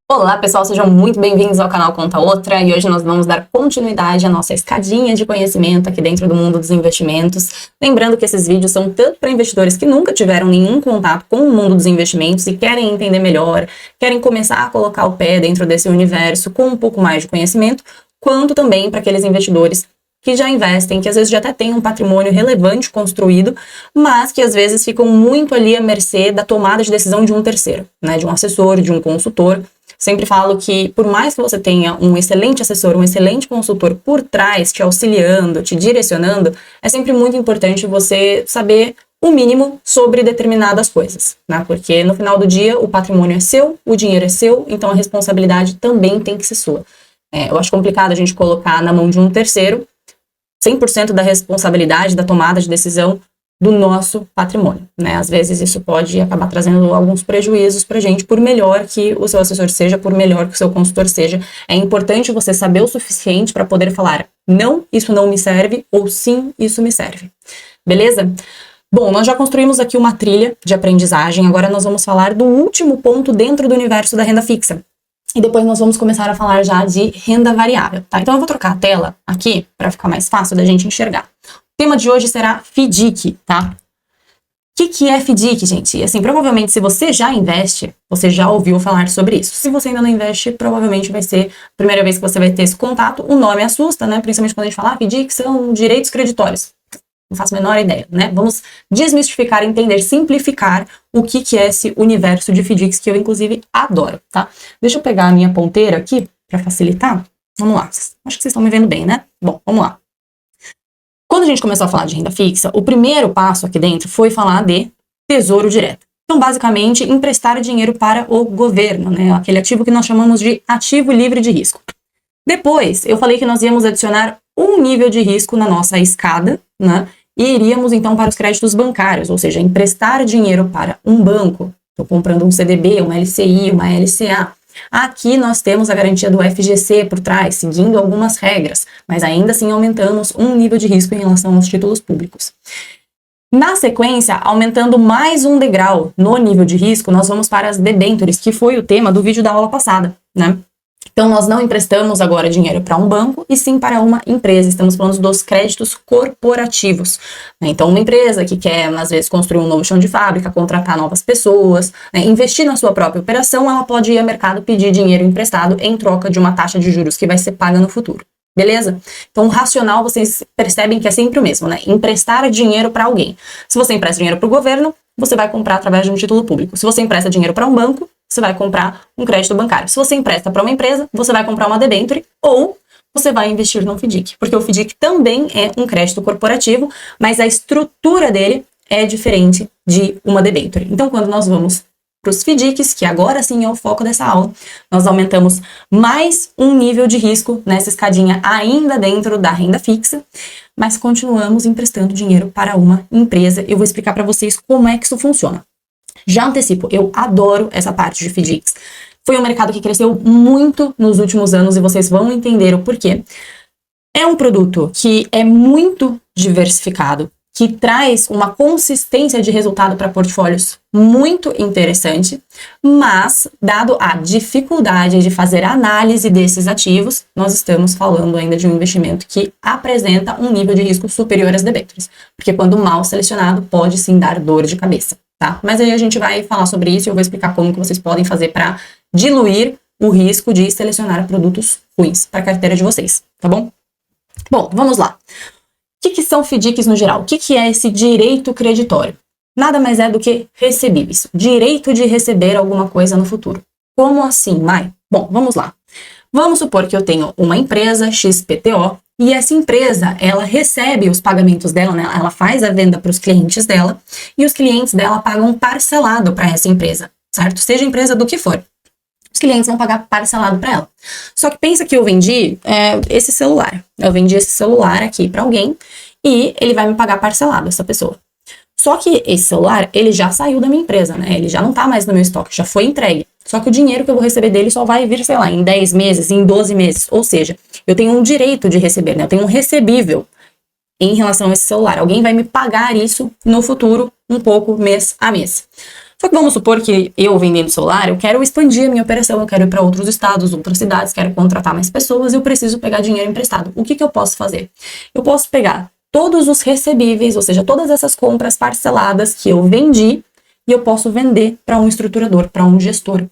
Olá pessoal, sejam muito bem-vindos ao canal Conta Outra e hoje nós vamos dar continuidade à nossa escadinha de conhecimento aqui dentro do mundo dos investimentos. Lembrando que esses vídeos são tanto para investidores que nunca tiveram nenhum contato com o mundo dos investimentos e querem entender melhor, querem começar a colocar o pé dentro desse universo com um pouco mais de conhecimento, quanto também para aqueles investidores que já investem, que às vezes já até têm um patrimônio relevante construído, mas que às vezes ficam muito ali à mercê da tomada de decisão de um terceiro, né, de um assessor, de um consultor. Sempre falo que, por mais que você tenha um excelente assessor, um excelente consultor por trás, te auxiliando, te direcionando, é sempre muito importante você saber o mínimo sobre determinadas coisas, né? Porque no final do dia o patrimônio é seu, o dinheiro é seu, então a responsabilidade também tem que ser sua. Eu acho complicado a gente colocar na mão de um terceiro 100% da responsabilidade da tomada de decisão do nosso patrimônio, né? Às vezes isso pode acabar trazendo alguns prejuízos pra gente, por melhor que o seu assessor seja, por melhor que o seu consultor seja. É importante você saber o suficiente para poder falar, não, isso não me serve, ou sim, isso me serve. Beleza? Bom, nós já construímos aqui uma trilha de aprendizagem, agora nós vamos falar do último ponto dentro do universo da renda fixa. E depois nós vamos começar a falar já de renda variável, tá? Então eu vou trocar a tela aqui para ficar mais fácil da gente enxergar. O tema de hoje será FDIC, tá? O que é FDIC, gente? Assim, provavelmente se você já investe, você já ouviu falar sobre isso. Se você ainda não investe, provavelmente vai ser a primeira vez que você vai ter esse contato. O nome assusta, né? Principalmente quando a gente fala FDIC são direitos creditórios. Não faço a menor ideia, né? Vamos desmistificar, entender, simplificar o que é esse universo de FDICs que eu, inclusive, adoro, tá? Deixa eu pegar a minha ponteira aqui para facilitar. Vamos lá. Acho que vocês estão me vendo bem, né? Bom, vamos lá. Quando a gente começou a falar de renda fixa, o primeiro passo aqui dentro foi falar de tesouro direto. Então, basicamente, emprestar dinheiro para o governo, né? Aquele ativo que nós chamamos de ativo livre de risco. Depois, eu falei que nós íamos adicionar um nível de risco na nossa escada, né? E iríamos, então, para os créditos bancários, ou seja, emprestar dinheiro para um banco. Estou comprando um CDB, uma LCI, uma LCA. Aqui nós temos a garantia do FGC por trás, seguindo algumas regras, mas ainda assim aumentamos um nível de risco em relação aos títulos públicos. Na sequência, aumentando mais um degrau no nível de risco, nós vamos para as debêntures, que foi o tema do vídeo da aula passada, né? Então, nós não emprestamos agora dinheiro para um banco, e sim para uma empresa. Estamos falando dos créditos corporativos, né? Então, uma empresa que quer, às vezes, construir um novo chão de fábrica, contratar novas pessoas, né? Investir na sua própria operação, ela pode ir ao mercado pedir dinheiro emprestado em troca de uma taxa de juros que vai ser paga no futuro. Beleza? Então, o racional, vocês percebem que é sempre o mesmo, né? Emprestar dinheiro para alguém. Se você empresta dinheiro para o governo, você vai comprar através de um título público. Se você empresta dinheiro para um banco, você vai comprar um crédito bancário. Se você empresta para uma empresa, você vai comprar uma debênture ou você vai investir no FDIC, porque o FDIC também é um crédito corporativo, mas a estrutura dele é diferente de uma debênture. Então, quando nós vamos para os FDICs, que agora sim é o foco dessa aula, nós aumentamos mais um nível de risco nessa escadinha ainda dentro da renda fixa, mas continuamos emprestando dinheiro para uma empresa. Eu vou explicar para vocês como é que isso funciona. Já antecipo, eu adoro essa parte de FDICs. Foi um mercado que cresceu muito nos últimos anos e vocês vão entender o porquê. É um produto que é muito diversificado, que traz uma consistência de resultado para portfólios muito interessante, mas, dado a dificuldade de fazer análise desses ativos, nós estamos falando ainda de um investimento que apresenta um nível de risco superior às debêntures, porque quando mal selecionado pode sim dar dor de cabeça, tá? Mas aí a gente vai falar sobre isso e eu vou explicar como que vocês podem fazer para diluir o risco de selecionar produtos ruins para a carteira de vocês, tá bom? Bom, vamos lá. O que são FDICs no geral? O que é esse direito creditório? Nada mais é do que recebíveis. Direito de receber alguma coisa no futuro. Como assim, Mai? Bom, vamos lá. Vamos supor que eu tenho uma empresa XPTO e essa empresa, ela recebe os pagamentos dela, né? Ela faz a venda para os clientes dela e os clientes dela pagam parcelado para essa empresa, certo? Seja empresa do que for. Os clientes vão pagar parcelado para ela. Só que pensa que eu vendi esse celular. Eu vendi esse celular aqui para alguém e ele vai me pagar parcelado, essa pessoa. Só que esse celular, ele já saiu da minha empresa, né? Ele já não tá mais no meu estoque, já foi entregue. Só que o dinheiro que eu vou receber dele só vai vir, sei lá, em 10 meses, em 12 meses. Ou seja, eu tenho um direito de receber, né? Eu tenho um recebível em relação a esse celular. Alguém vai me pagar isso no futuro, um pouco, mês a mês. Só que vamos supor que eu, vendendo celular, eu quero expandir a minha operação, eu quero ir para outros estados, outras cidades, quero contratar mais pessoas, eu preciso pegar dinheiro emprestado. O que eu posso fazer? Eu posso pegar todos os recebíveis, ou seja, todas essas compras parceladas que eu vendi, e eu posso vender para um estruturador, para um gestor.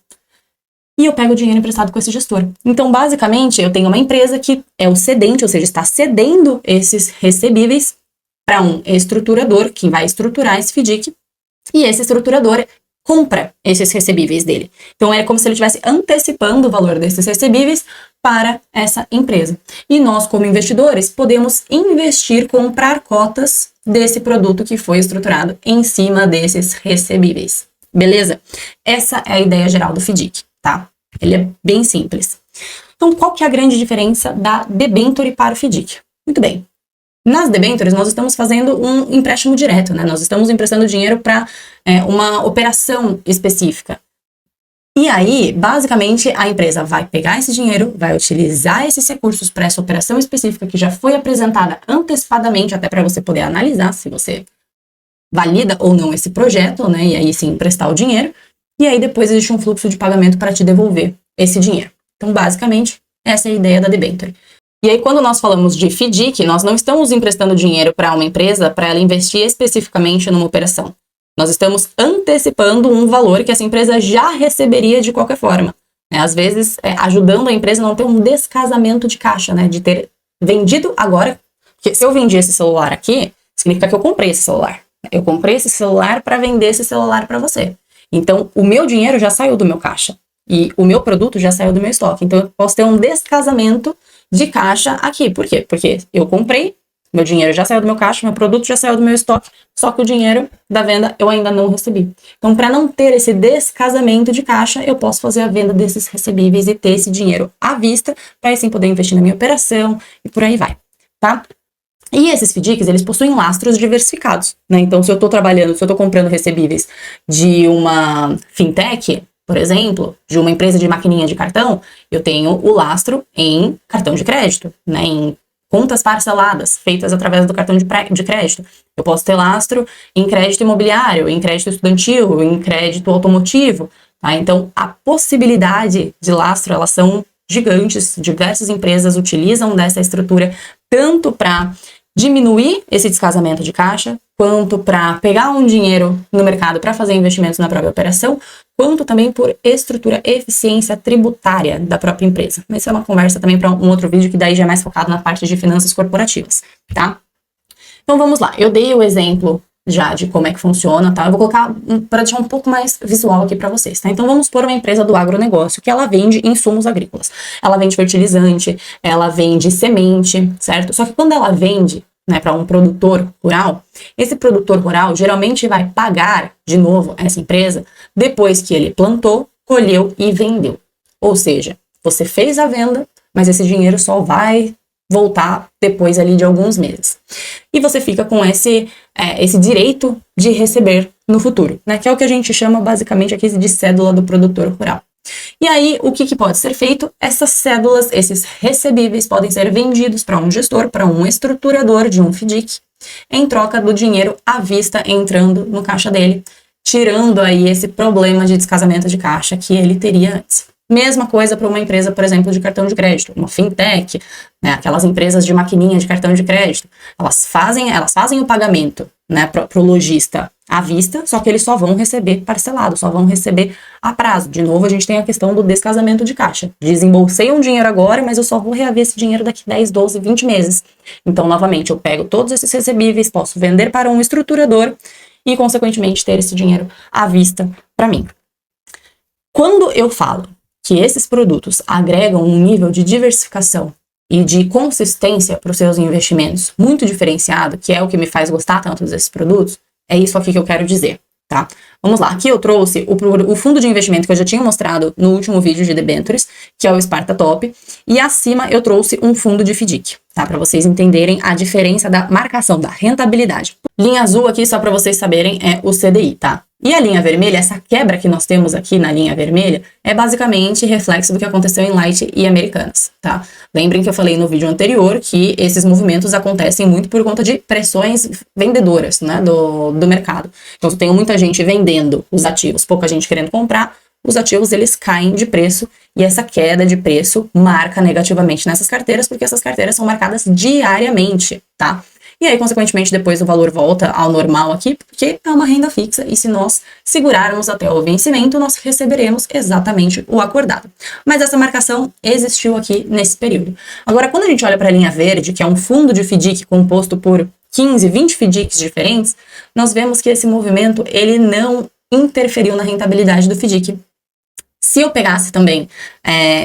E eu pego o dinheiro emprestado com esse gestor. Então, basicamente, eu tenho uma empresa que é o cedente, ou seja, está cedendo esses recebíveis para um estruturador que vai estruturar esse FDIC, e esse estruturador compra esses recebíveis dele. Então, é como se ele estivesse antecipando o valor desses recebíveis para essa empresa. E nós, como investidores, podemos investir, comprar cotas desse produto que foi estruturado em cima desses recebíveis. Beleza? Essa é a ideia geral do FDIC, tá? Ele é bem simples. Então, qual que é a grande diferença da debenture para o FDIC? Muito bem. Nas debêntures, nós estamos fazendo um empréstimo direto, né? Nós estamos emprestando dinheiro para uma operação específica. E aí, basicamente, a empresa vai pegar esse dinheiro, vai utilizar esses recursos para essa operação específica que já foi apresentada antecipadamente, até para você poder analisar se você valida ou não esse projeto, né? E aí sim emprestar o dinheiro. E aí depois existe um fluxo de pagamento para te devolver esse dinheiro. Então, basicamente, essa é a ideia da debenture. E aí, quando nós falamos de FDIC, nós não estamos emprestando dinheiro para uma empresa para ela investir especificamente numa operação. Nós estamos antecipando um valor que essa empresa já receberia de qualquer forma. Às vezes, ajudando a empresa a não ter um descasamento de caixa, né? De ter vendido agora. Porque se eu vendi esse celular aqui, significa que eu comprei esse celular. Eu comprei esse celular para vender esse celular para você. Então, o meu dinheiro já saiu do meu caixa. E o meu produto já saiu do meu estoque. Então, eu posso ter um descasamento de caixa aqui. Por quê? Porque eu comprei, meu dinheiro já saiu do meu caixa, meu produto já saiu do meu estoque, só que o dinheiro da venda eu ainda não recebi. Então, para não ter esse descasamento de caixa, eu posso fazer a venda desses recebíveis e ter esse dinheiro à vista, para assim poder investir na minha operação e por aí vai, tá? E esses FDICs, eles possuem lastros diversificados, né? Então, se eu estou trabalhando, se eu estou comprando recebíveis de uma fintech, por exemplo, de uma empresa de maquininha de cartão, eu tenho o lastro em cartão de crédito, né, em contas parceladas feitas através do cartão de crédito. Eu posso ter lastro em crédito imobiliário, em crédito estudantil, em crédito automotivo, tá? Então, a possibilidade de lastro, elas são gigantes. Diversas empresas utilizam dessa estrutura tanto para diminuir esse descasamento de caixa, quanto para pegar um dinheiro no mercado para fazer investimentos na própria operação, quanto também por estrutura e eficiência tributária da própria empresa. Mas isso é uma conversa também para um outro vídeo que daí já é mais focado na parte de finanças corporativas, tá? Então vamos lá, eu dei o exemplo já de como é que funciona, tá? Eu vou colocar para deixar um pouco mais visual aqui para vocês, tá? Então vamos por uma empresa do agronegócio que ela vende insumos agrícolas. Ela vende fertilizante, ela vende semente, certo? Só que quando ela vende, né, para um produtor rural, esse produtor rural geralmente vai pagar de novo essa empresa depois que ele plantou, colheu e vendeu. Ou seja, você fez a venda, mas esse dinheiro só vai voltar depois ali de alguns meses. E você fica com esse direito de receber no futuro, né? Que é o que a gente chama basicamente aqui de cédula do produtor rural. E aí, o que pode ser feito? Essas cédulas, esses recebíveis podem ser vendidos para um gestor, para um estruturador de um FDIC, em troca do dinheiro à vista entrando no caixa dele, tirando aí esse problema de descasamento de caixa que ele teria antes. Mesma coisa para uma empresa, por exemplo, de cartão de crédito, uma fintech, né, aquelas empresas de maquininha de cartão de crédito, elas fazem o pagamento, né, para o lojista à vista, só que eles só vão receber parcelado, só vão receber a prazo. De novo, a gente tem a questão do descasamento de caixa. Desembolsei um dinheiro agora, mas eu só vou reaver esse dinheiro daqui 10, 12, 20 meses. Então, novamente, eu pego todos esses recebíveis, posso vender para um estruturador e, consequentemente, ter esse dinheiro à vista para mim. Quando eu falo que esses produtos agregam um nível de diversificação e de consistência para os seus investimentos muito diferenciado, que é o que me faz gostar tanto desses produtos, é isso aqui que eu quero dizer, tá? Vamos lá, aqui eu trouxe o fundo de investimento que eu já tinha mostrado no último vídeo de debentures, que é o Sparta Top, e acima eu trouxe um fundo de FDIC, tá? Para vocês entenderem a diferença da marcação, da rentabilidade. Linha azul aqui, só para vocês saberem, é o CDI, tá? E a linha vermelha, essa quebra que nós temos aqui na linha vermelha, é basicamente reflexo do que aconteceu em Light e Americanas, tá? Lembrem que eu falei no vídeo anterior que esses movimentos acontecem muito por conta de pressões vendedoras, né, do mercado. Então, se tem muita gente vendendo os ativos, pouca gente querendo comprar, os ativos eles caem de preço e essa queda de preço marca negativamente nessas carteiras, porque essas carteiras são marcadas diariamente, tá? E aí, consequentemente, depois o valor volta ao normal aqui, porque é uma renda fixa e se nós segurarmos até o vencimento, nós receberemos exatamente o acordado. Mas essa marcação existiu aqui nesse período. Agora, quando a gente olha para a linha verde, que é um fundo de FDIC composto por 15, 20 FDICs diferentes, nós vemos que esse movimento, ele não interferiu na rentabilidade do FDIC. Se eu pegasse também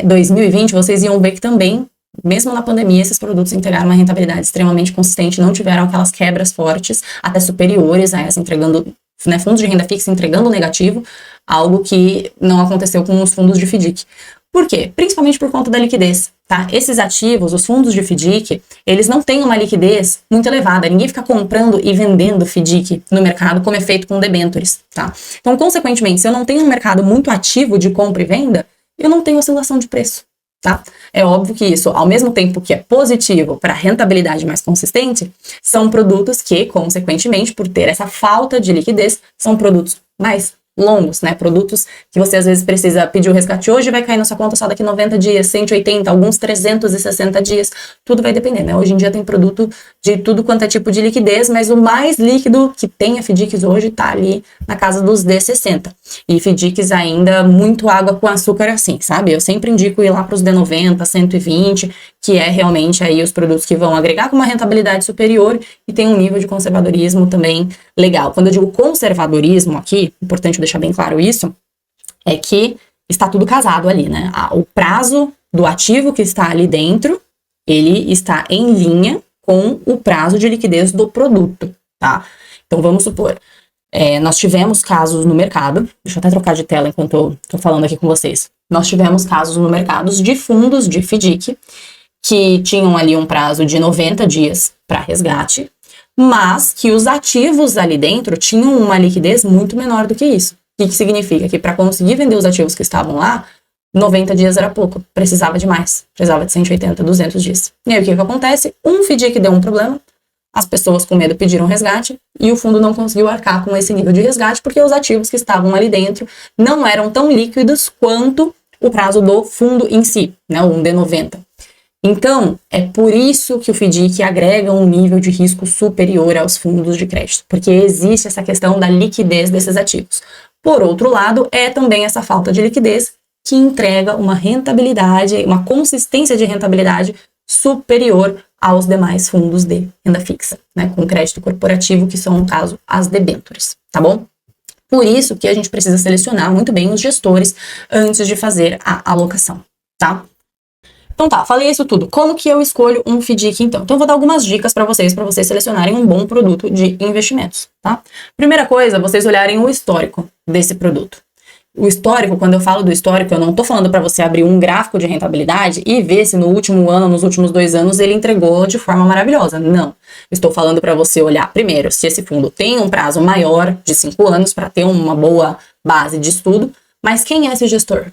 2020, vocês iam ver que também, mesmo na pandemia, esses produtos entregaram uma rentabilidade extremamente consistente, não tiveram aquelas quebras fortes, até superiores a essa, entregando, né, fundos de renda fixa entregando negativo, algo que não aconteceu com os fundos de FDIC. Por quê? Principalmente por conta da liquidez, tá? Esses ativos, os fundos de FDIC, eles não têm uma liquidez muito elevada. Ninguém fica comprando e vendendo FDIC no mercado como é feito com debentures, tá? Então, consequentemente, se eu não tenho um mercado muito ativo de compra e venda, eu não tenho oscilação de preço, tá? É óbvio que isso, ao mesmo tempo que é positivo para rentabilidade mais consistente, são produtos que, consequentemente, por ter essa falta de liquidez, são produtos mais longos, né? Produtos que você às vezes precisa pedir o resgate hoje e vai cair na sua conta só daqui 90 dias, 180, alguns 360 dias, tudo vai depender, né? Hoje em dia tem produto de tudo quanto é tipo de liquidez, mas o mais líquido que tem a FDICs hoje tá ali na casa dos D60. E FDICs ainda muito água com açúcar assim, sabe? Eu sempre indico ir lá para os D90, 120, que é realmente aí os produtos que vão agregar com uma rentabilidade superior e tem um nível de conservadorismo também legal. Quando eu digo conservadorismo aqui, importante deixar bem claro isso, é que está tudo casado ali, né? O prazo do ativo que está ali dentro, ele está em linha com o prazo de liquidez do produto, tá? Então, vamos supor, nós tivemos casos no mercado, deixa eu até trocar de tela enquanto eu tô falando aqui com vocês. Nós tivemos casos no mercado de fundos de FDIC que tinham ali um prazo de 90 dias para resgate, mas que os ativos ali dentro tinham uma liquidez muito menor do que isso. O que significa? Que para conseguir vender os ativos que estavam lá, 90 dias era pouco, precisava de mais, precisava de 180, 200 dias. E aí o que acontece? Um FDIC deu um problema, as pessoas com medo pediram resgate e o fundo não conseguiu arcar com esse nível de resgate porque os ativos que estavam ali dentro não eram tão líquidos quanto o prazo do fundo em si, né, um D90. Então, é por isso que o FDIC agrega um nível de risco superior aos fundos de crédito, porque existe essa questão da liquidez desses ativos. Por outro lado, é também essa falta de liquidez que entrega uma rentabilidade, uma consistência de rentabilidade superior aos demais fundos de renda fixa, né, com crédito corporativo, que são, no caso, as debêntures, tá bom? Por isso que a gente precisa selecionar muito bem os gestores antes de fazer a alocação, tá? Então tá, falei isso tudo. Como que eu escolho um FDIC então? Então eu vou dar algumas dicas para vocês selecionarem um bom produto de investimentos, tá? Primeira coisa, vocês olharem o histórico desse produto. O histórico, quando eu falo do histórico, eu não tô falando para você abrir um gráfico de rentabilidade e ver se no último ano, nos últimos 2 anos, ele entregou de forma maravilhosa. Não. Estou falando para você olhar primeiro se esse fundo tem um prazo maior de 5 anos para ter uma boa base de estudo, mas quem é esse gestor?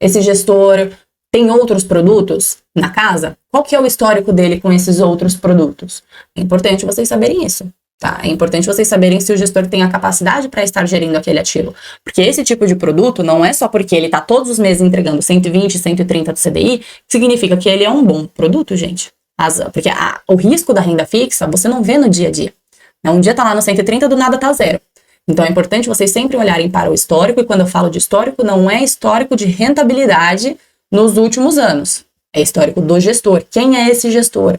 Esse gestor tem outros produtos na casa? Qual que é o histórico dele com esses outros produtos? É importante vocês saberem isso, tá? É importante vocês saberem se o gestor tem a capacidade para estar gerindo aquele ativo. Porque esse tipo de produto não é só porque ele está todos os meses entregando 120, 130 do CDI, significa que ele é um bom produto, gente. Porque o risco da renda fixa você não vê no dia a dia. Um dia tá lá no 130, do nada tá 0. Então é importante vocês sempre olharem para o histórico, e quando eu falo de histórico, não é histórico de rentabilidade nos últimos anos. É histórico do gestor. Quem é esse gestor?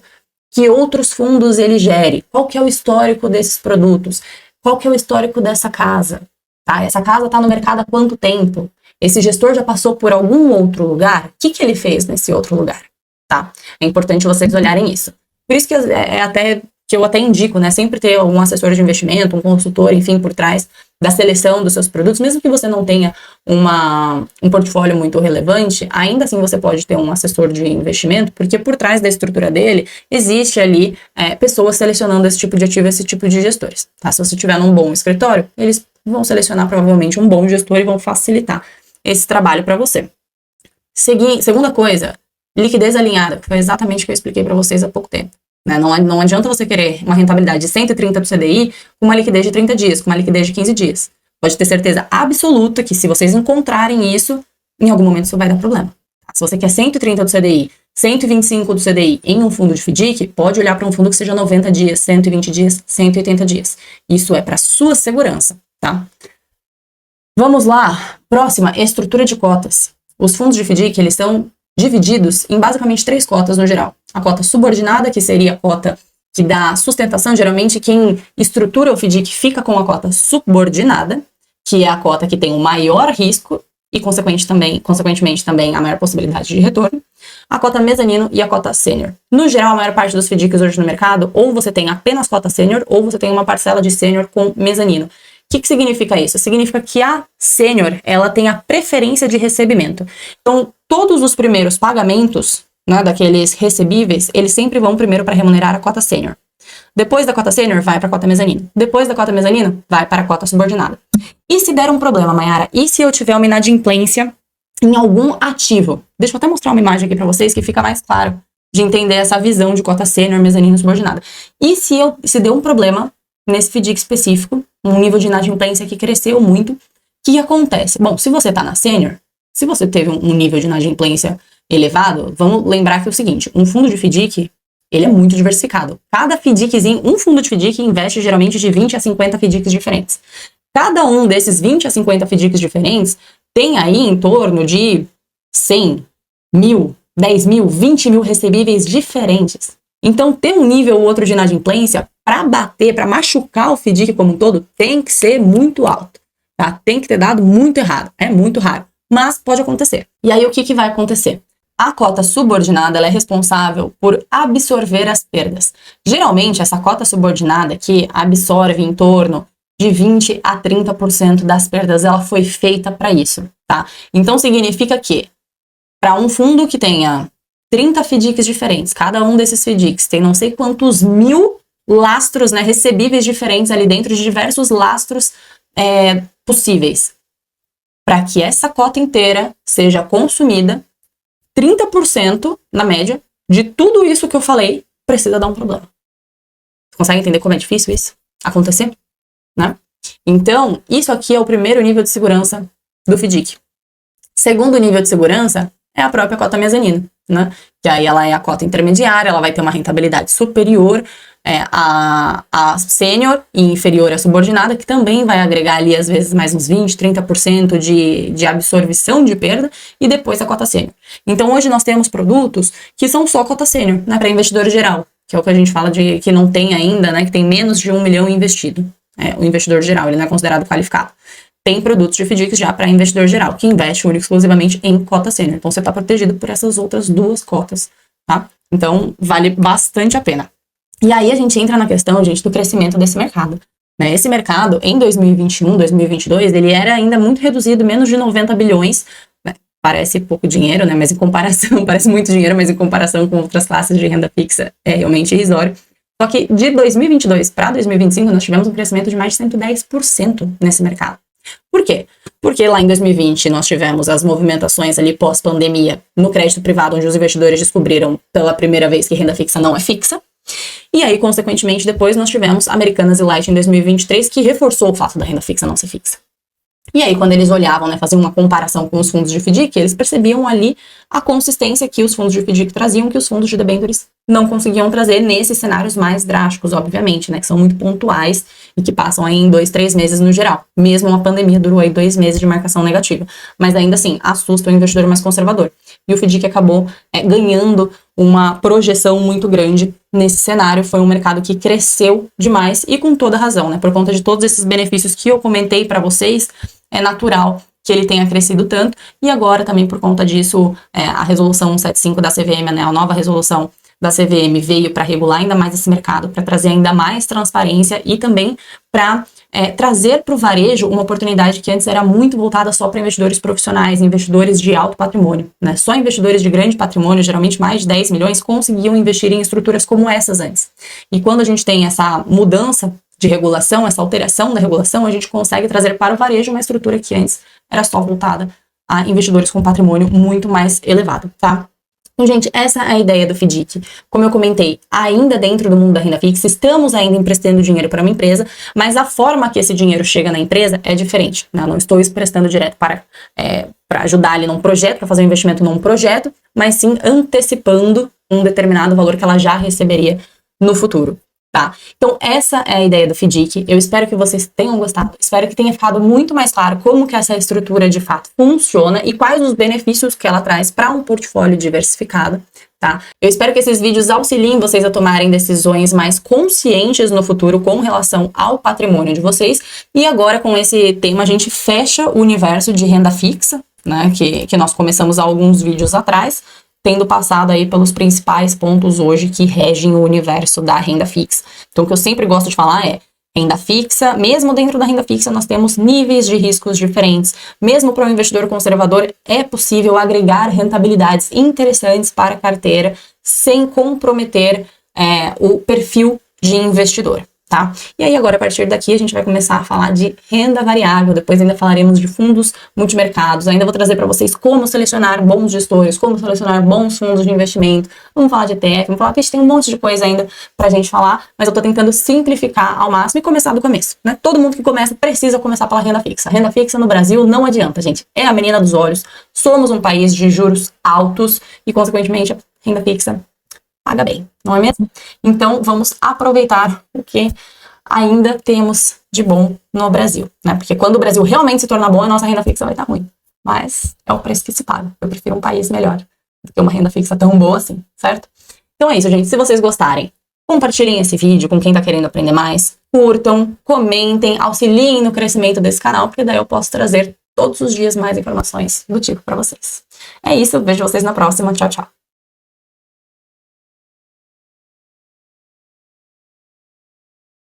Que outros fundos ele gere? Qual que é o histórico desses produtos? Qual que é o histórico dessa casa? Tá? Essa casa está no mercado há quanto tempo? Esse gestor já passou por algum outro lugar? O que ele fez nesse outro lugar? Tá? É importante vocês olharem isso. Por isso que eu até indico, né? Sempre ter um assessor de investimento, um consultor, enfim, por trás da seleção dos seus produtos, mesmo que você não tenha um portfólio muito relevante, ainda assim você pode ter um assessor de investimento, porque por trás da estrutura dele, existe ali pessoas selecionando esse tipo de ativo, esse tipo de gestores, tá? Se você tiver num bom escritório, eles vão selecionar provavelmente um bom gestor e vão facilitar esse trabalho para você. Segunda coisa, liquidez alinhada, que foi exatamente o que eu expliquei para vocês há pouco tempo. Né? Não adianta você querer uma rentabilidade de 130 do CDI com uma liquidez de 30 dias, com uma liquidez de 15 dias. Pode ter certeza absoluta que se vocês encontrarem isso, em algum momento isso vai dar problema. Se você quer 130 do CDI, 125 do CDI em um fundo de FDIC, pode olhar para um fundo que seja 90 dias, 120 dias, 180 dias. Isso é para sua segurança, tá? Vamos lá. Próxima, estrutura de cotas. Os fundos de FDIC, eles são divididos em basicamente 3 cotas no geral. A cota subordinada, que seria a cota que dá sustentação, geralmente quem estrutura o FDIC fica com a cota subordinada, que é a cota que tem o maior risco e, consequentemente, também a maior possibilidade de retorno, a cota mezanino e a cota sênior. No geral, a maior parte dos FDICs hoje no mercado, ou você tem apenas cota sênior, ou você tem uma parcela de sênior com mezanino. O que significa isso? Significa que a sênior, ela tem a preferência de recebimento. Então, todos os primeiros pagamentos, né, daqueles recebíveis, eles sempre vão primeiro para remunerar a cota sênior. Depois da cota sênior, vai para a cota mezanino. Depois da cota mezanino, vai para a cota subordinada. E se der um problema, Mayara? E se eu tiver uma inadimplência em algum ativo? Deixa eu até mostrar uma imagem aqui para vocês que fica mais claro de entender essa visão de cota sênior, mezanino e subordinada. E se deu um problema nesse FDIC específico, um nível de inadimplência que cresceu muito, o que acontece? Bom, se você está na sênior, se você teve um nível de inadimplência elevado, vamos lembrar que é o seguinte, um fundo de FDIC, ele é muito diversificado. Cada FDICzinho, um fundo de FDIC investe geralmente de 20 a 50 FDICs diferentes. Cada um desses 20 a 50 FDICs diferentes tem aí em torno de 100, 1.000, 10.000, 20.000 recebíveis diferentes. Então, ter um nível ou outro de inadimplência para bater, para machucar o FDIC como um todo, tem que ser muito alto, tá? Tem que ter dado muito errado. É muito raro, mas pode acontecer. E aí, o que vai acontecer? A cota subordinada, ela é responsável por absorver as perdas. Geralmente, essa cota subordinada que absorve em torno de 20 a 30% das perdas, ela foi feita para isso, tá? Então, significa que para um fundo que tenha 30 FDICs diferentes, cada um desses FDICs tem não sei quantos mil lastros, né, recebíveis diferentes ali dentro de diversos lastros possíveis. Para que essa cota inteira seja consumida, 30% na média de tudo isso que eu falei precisa dar um problema. Você consegue entender como é difícil isso acontecer? Né? Então, isso aqui é o primeiro nível de segurança do FDIC. Segundo nível de segurança é a própria cota mezanino, né? Que aí ela é a cota intermediária, ela vai ter uma rentabilidade superior a sênior e inferior à subordinada, que também vai agregar ali às vezes mais uns 20, 30% de absorvição de perda, e depois a cota sênior. Então hoje nós temos produtos que são só cota sênior, né, para investidor geral, que é o que a gente fala de que não tem ainda, né, que tem menos de 1 milhão investido. O investidor geral, ele não é considerado qualificado. Tem produtos de FDICs já para investidor geral, que investe único exclusivamente em cota sênior. Então você está protegido por essas outras 2 cotas, tá? Então vale bastante a pena. E aí a gente entra na questão, gente, do crescimento desse mercado. Né? Esse mercado, em 2021, 2022, ele era ainda muito reduzido, menos de 90 bilhões. Né? Parece pouco dinheiro, né? Mas em comparação, parece muito dinheiro, mas em comparação com outras classes de renda fixa, é realmente irrisório. Só que de 2022 para 2025, nós tivemos um crescimento de mais de 110% nesse mercado. Por quê? Porque lá em 2020 nós tivemos as movimentações ali pós-pandemia no crédito privado, onde os investidores descobriram pela primeira vez que renda fixa não é fixa. E aí, consequentemente, depois nós tivemos Americanas e Light em 2023, que reforçou o fato da renda fixa não ser fixa. E aí, quando eles olhavam, né, faziam uma comparação com os fundos de FDIC, eles percebiam ali a consistência que os fundos de FDIC traziam, que os fundos de debêntures não conseguiam trazer nesses cenários mais drásticos, obviamente, né, que são muito pontuais e que passam aí em 2, 3 meses no geral. Mesmo uma pandemia durou aí 2 meses de marcação negativa. Mas ainda assim, assusta o investidor mais conservador. E o FDIC acabou ganhando uma projeção muito grande nesse cenário. Foi um mercado que cresceu demais e com toda razão, né? Por conta de todos esses benefícios que eu comentei para vocês, é natural que ele tenha crescido tanto. E agora também por conta disso, a resolução 175 da CVM, né, a nova resolução da CVM veio para regular ainda mais esse mercado, para trazer ainda mais transparência e também para trazer para o varejo uma oportunidade que antes era muito voltada só para investidores profissionais, investidores de alto patrimônio, né? Só investidores de grande patrimônio, geralmente mais de 10 milhões, conseguiam investir em estruturas como essas antes. E quando a gente tem essa mudança de regulação, essa alteração da regulação, a gente consegue trazer para o varejo uma estrutura que antes era só voltada a investidores com patrimônio muito mais elevado, tá? Então, gente, essa é a ideia do FDIC. Como eu comentei, ainda dentro do mundo da renda fixa, estamos ainda emprestando dinheiro para uma empresa, mas a forma que esse dinheiro chega na empresa é diferente, né? Eu não estou emprestando direto para ajudar ali num projeto, para fazer um investimento num projeto, mas sim antecipando um determinado valor que ela já receberia no futuro. Tá? Então essa é a ideia do FDIC, eu espero que vocês tenham gostado, espero que tenha ficado muito mais claro como que essa estrutura de fato funciona e quais os benefícios que ela traz para um portfólio diversificado, tá? Eu espero que esses vídeos auxiliem vocês a tomarem decisões mais conscientes no futuro com relação ao patrimônio de vocês, e agora com esse tema a gente fecha o universo de renda fixa, né, que nós começamos há alguns vídeos atrás, tendo passado aí pelos principais pontos hoje que regem o universo da renda fixa. Então, o que eu sempre gosto de falar é renda fixa, mesmo dentro da renda fixa nós temos níveis de riscos diferentes. Mesmo para um investidor conservador é possível agregar rentabilidades interessantes para a carteira sem comprometer o perfil de investidor. Tá? E aí agora, a partir daqui, a gente vai começar a falar de renda variável, depois ainda falaremos de fundos multimercados, ainda vou trazer para vocês como selecionar bons gestores, como selecionar bons fundos de investimento, vamos falar de ETF, vamos falar que a gente tem um monte de coisa ainda pra gente falar, mas eu tô tentando simplificar ao máximo e começar do começo, né? Todo mundo que começa precisa começar pela renda fixa. Renda fixa no Brasil não adianta, gente, é a menina dos olhos, somos um país de juros altos e, consequentemente, a renda fixa paga bem, não é mesmo? Então, vamos aproveitar o que ainda temos de bom no Brasil, né? Porque quando o Brasil realmente se tornar bom, a nossa renda fixa vai estar ruim. Mas é o preço que se paga. Eu prefiro um país melhor do que uma renda fixa tão boa assim, certo? Então é isso, gente. Se vocês gostarem, compartilhem esse vídeo com quem tá querendo aprender mais, curtam, comentem, auxiliem no crescimento desse canal, porque daí eu posso trazer todos os dias mais informações do tipo para vocês. É isso, eu vejo vocês na próxima. Tchau, tchau.